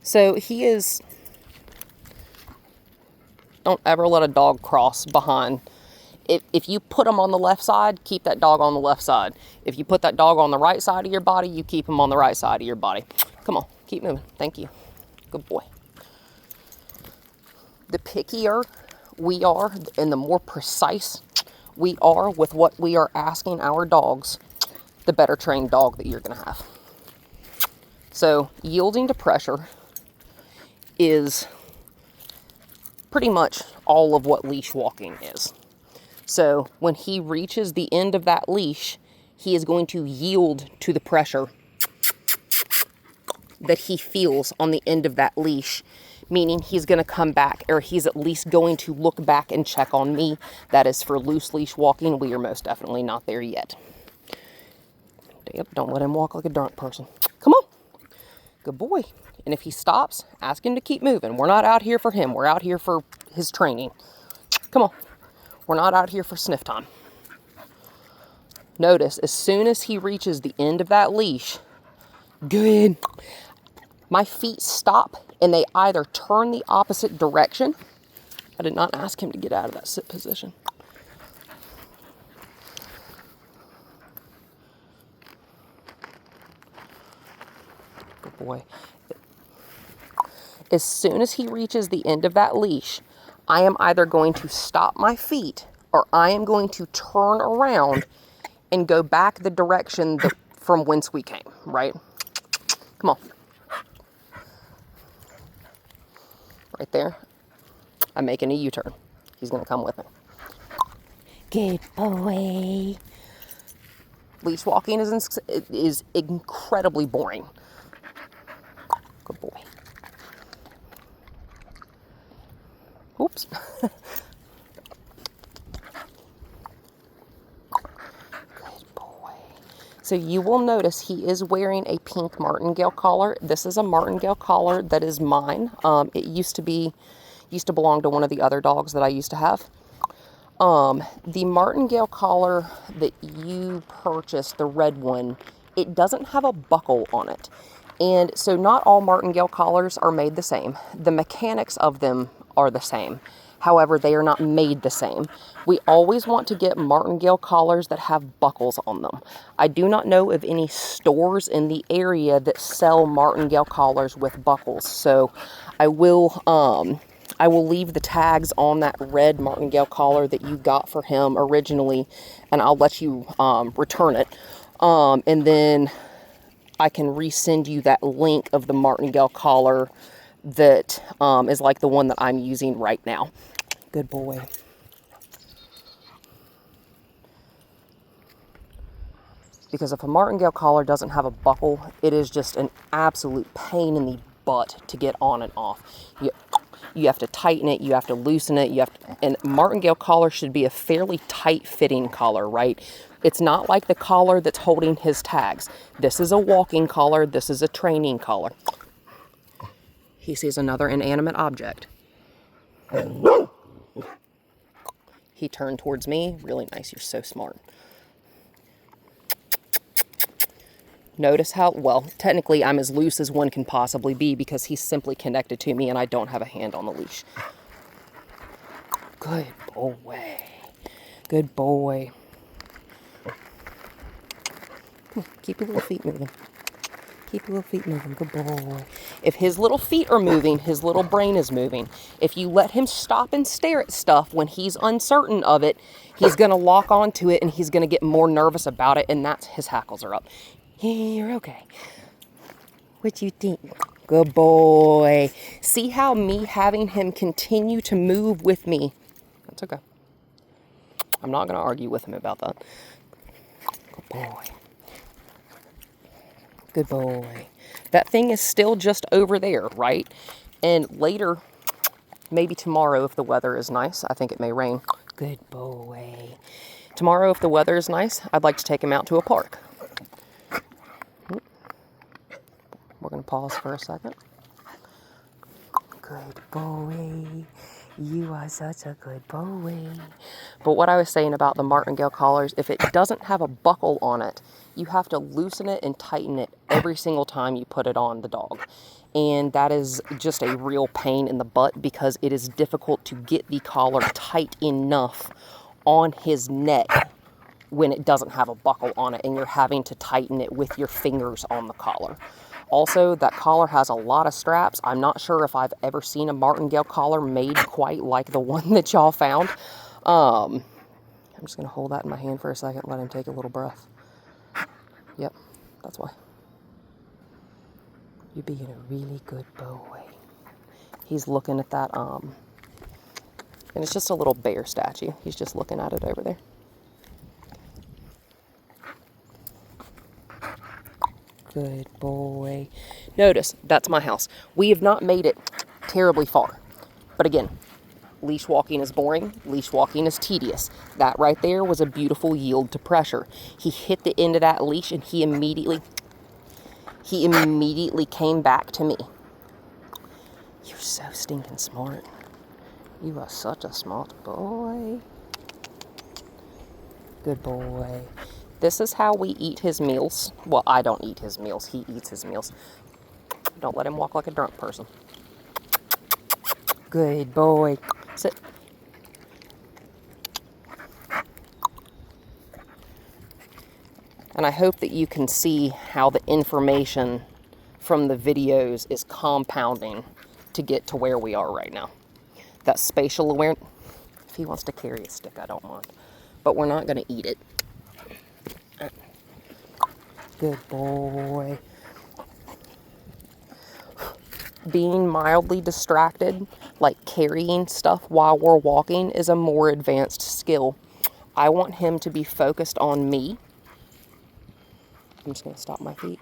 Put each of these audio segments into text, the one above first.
So he is, don't ever let a dog cross behind. If you put him on the left side, keep that dog on the left side. If you put that dog on the right side of your body, you keep him on the right side of your body. Come on, keep moving. Thank you. Good boy. The pickier we are and the more precise we are with what we are asking our dogs, the better trained dog that you're going to have. So yielding to pressure is pretty much all of what leash walking is. So when he reaches the end of that leash, he is going to yield to the pressure that he feels on the end of that leash, meaning he's going to come back, or he's at least going to look back and check on me. That is for loose leash walking. We are most definitely not there yet. Yep, don't let him walk like a drunk person. Come on. Good boy. And if he stops, ask him to keep moving. We're not out here for him. We're out here for his training. Come on. We're not out here for sniff time. Notice, as soon as he reaches the end of that leash, good, my feet stop and they either turn the opposite direction. I did not ask him to get out of that sit position. Good boy. As soon as he reaches the end of that leash, I am either going to stop my feet or I am going to turn around and go back the direction from whence we came, right? Come on. Right there. I'm making a U-turn. He's going to come with me. Good boy. Leash walking is incredibly boring. Good boy. Oops. Good boy. So you will notice he is wearing a pink martingale collar. This is a martingale collar that is mine. It used to belong to one of the other dogs that I used to have. The martingale collar that you purchased, the red one, it doesn't have a buckle on it. And so not all martingale collars are made the same. The mechanics of them are the same. However, they are not made the same. We always want to get martingale collars that have buckles on them. I do not know of any stores in the area that sell martingale collars with buckles. So I will leave the tags on that red martingale collar that you got for him originally, and I'll let you return it. And then I can resend you that link of the martingale collar that is like the one that I'm using right now. Good boy. Because if a martingale collar doesn't have a buckle, it is just an absolute pain in the butt to get on and off. You have to tighten it, you have to loosen it, and martingale collar should be a fairly tight-fitting collar, right? It's not like the collar that's holding his tags. This is a walking collar, this is a training collar. He sees another inanimate object. He turned towards me. Really nice, you're so smart. Notice how, well, technically I'm as loose as one can possibly be because he's simply connected to me and I don't have a hand on the leash. Good boy. Good boy. Keep your little feet moving. Keep your little feet moving. Good boy. If his little feet are moving, his little brain is moving. If you let him stop and stare at stuff when he's uncertain of it, he's going to lock onto it and he's going to get more nervous about it, and that's his hackles are up. You're okay. What you think? Good boy. See how me having him continue to move with me? That's okay. I'm not going to argue with him about that. Good boy. Good boy. That thing is still just over there, right? And later, maybe tomorrow if the weather is nice, I think it may rain. Good boy. Tomorrow if the weather is nice, I'd like to take him out to a park. We're going to pause for a second. Good boy. You are such a good boy. But what I was saying about the martingale collars, if it doesn't have a buckle on it, you have to loosen it and tighten it every single time you put it on the dog. And that is just a real pain in the butt because it is difficult to get the collar tight enough on his neck when it doesn't have a buckle on it and you're having to tighten it with your fingers on the collar. Also, that collar has a lot of straps. I'm not sure if I've ever seen a martingale collar made quite like the one that y'all found. I'm just going to hold that in my hand for a second, let him take a little breath. Yep, that's why. You're being a really good boy. He's looking at that, and it's just a little bear statue. He's just looking at it over there. Good boy. Notice, that's my house. We have not made it terribly far. But again, leash walking is boring. Leash walking is tedious. That right there was a beautiful yield to pressure. He hit the end of that leash and he immediately came back to me. You're so stinking smart. You are such a smart boy. Good boy. This is how we eat his meals. Well, I don't eat his meals. He eats his meals. Don't let him walk like a drunk person. Good boy. Sit. And I hope that you can see how the information from the videos is compounding to get to where we are right now. That spatial awareness. If he wants to carry a stick, I don't mind. But we're not going to eat it. Good boy. Being mildly distracted, like carrying stuff while we're walking, is a more advanced skill. I want him to be focused on me. I'm just going to stop my feet.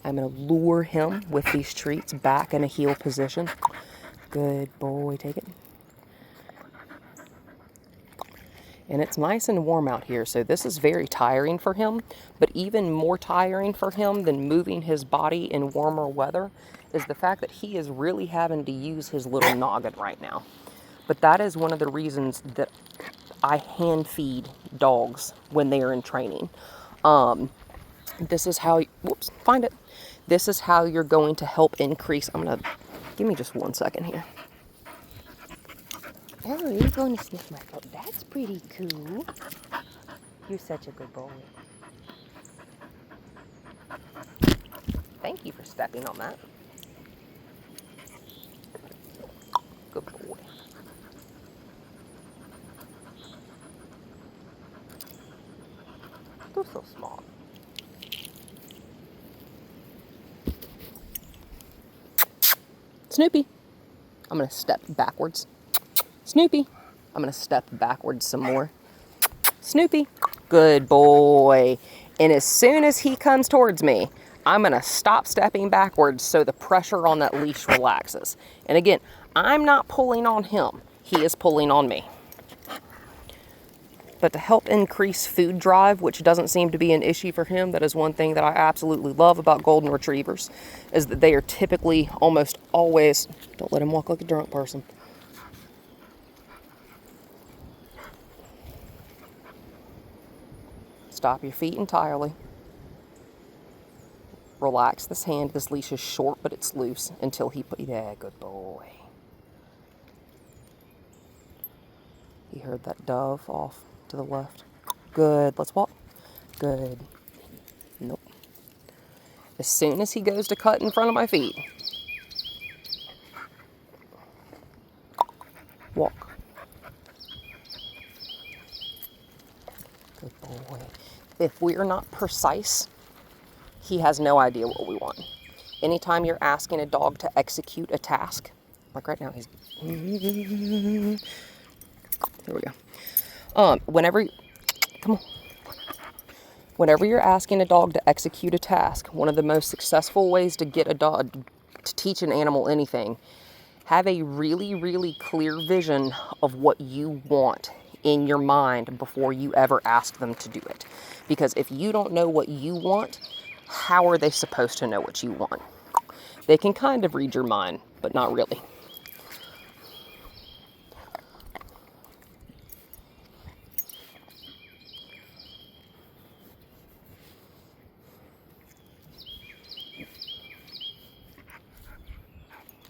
I'm going to lure him with these treats back in a heel position. Good boy. Take it. And it's nice and warm out here, so this is very tiring for him. But even more tiring for him than moving his body in warmer weather is the fact that he is really having to use his little noggin right now. But that is one of the reasons that I hand feed dogs when they are in training. This is how, whoops, find it. This is how you're going to help increase. Give me just 1 second here. Oh, you're going to sniff my foot. That's pretty cool. You're such a good boy. Thank you for stepping on that. Good boy. They're so small. Snoopy. I'm going to step backwards. Snoopy. I'm going to step backwards some more. Snoopy. Good boy. And as soon as he comes towards me, I'm going to stop stepping backwards so the pressure on that leash relaxes. And again, I'm not pulling on him. He is pulling on me. But to help increase food drive, which doesn't seem to be an issue for him, that is one thing that I absolutely love about golden retrievers, is that they are typically almost always, don't let him walk like a drunk person. Stop your feet entirely. Relax this hand. This leash is short, but it's loose until he put, yeah, good boy. He heard that dove off to the left. Good, let's walk. Good. Nope. As soon as he goes to cut in front of my feet, walk. Good boy. If we are not precise, he has no idea what we want. Anytime you're asking a dog to execute a task, like right now, he's... Here we go. Come on. Whenever you're asking a dog to execute a task, one of the most successful ways to get a dog to teach an animal anything, have a really, really clear vision of what you want in your mind before you ever ask them to do it. Because if you don't know what you want, how are they supposed to know what you want? They can kind of read your mind, but not really.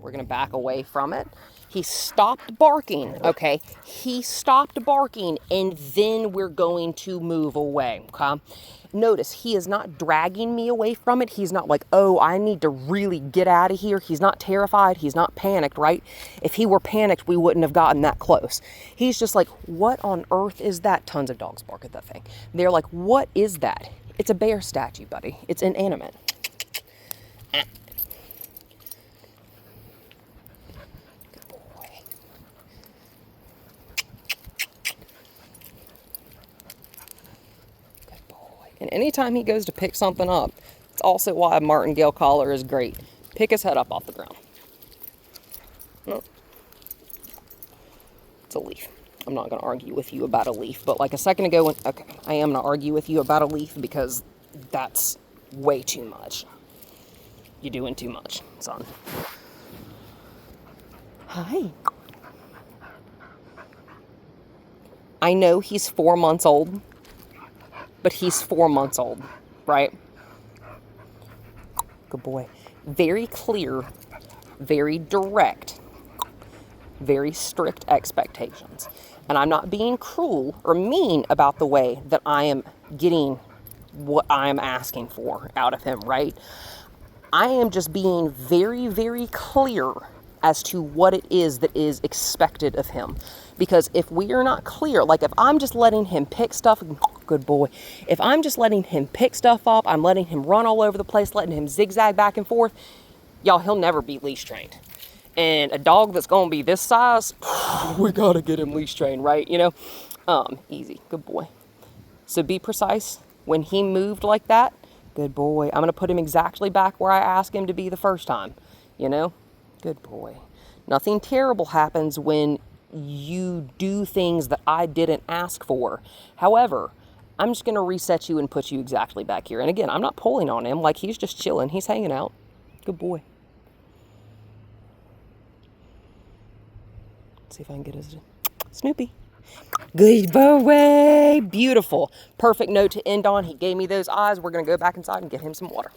We're going to back away from it. He stopped barking, okay? He stopped barking, and then we're going to move away, okay? Notice, he is not dragging me away from it. He's not like, oh, I need to really get out of here. He's not terrified. He's not panicked, right? If he were panicked, we wouldn't have gotten that close. He's just like, what on earth is that? Tons of dogs bark at that thing. They're like, what is that? It's a bear statue, buddy. It's inanimate. And anytime he goes to pick something up, it's also why a martingale collar is great. Pick his head up off the ground. No. It's a leaf. I'm not going to argue with you about a leaf, but like a second ago, okay, I am going to argue with you about a leaf because that's way too much. You're doing too much, son. Hi. I know he's 4 months old, but he's 4 months old, right? Good boy. Very clear, very direct, very strict expectations. And I'm not being cruel or mean about the way that I am getting what I'm asking for out of him, right? I am just being very, very clear as to what it is that is expected of him. Because if we are not clear, like if I'm just letting him pick stuff, good boy, if I'm just letting him pick stuff up, I'm letting him run all over the place, letting him zigzag back and forth, y'all, he'll never be leash trained. And a dog that's going to be this size, we got to get him leash trained, right? You know, easy, good boy. So be precise. When he moved like that, good boy. I'm going to put him exactly back where I asked him to be the first time, you know? Good boy. Nothing terrible happens when you do things that I didn't ask for. However, I'm just going to reset you and put you exactly back here. And again, I'm not pulling on him. Like, he's just chilling. He's hanging out. Good boy. Let's see if I can get his Snoopy. Good boy. Beautiful. Perfect note to end on. He gave me those eyes. We're going to go back inside and get him some water.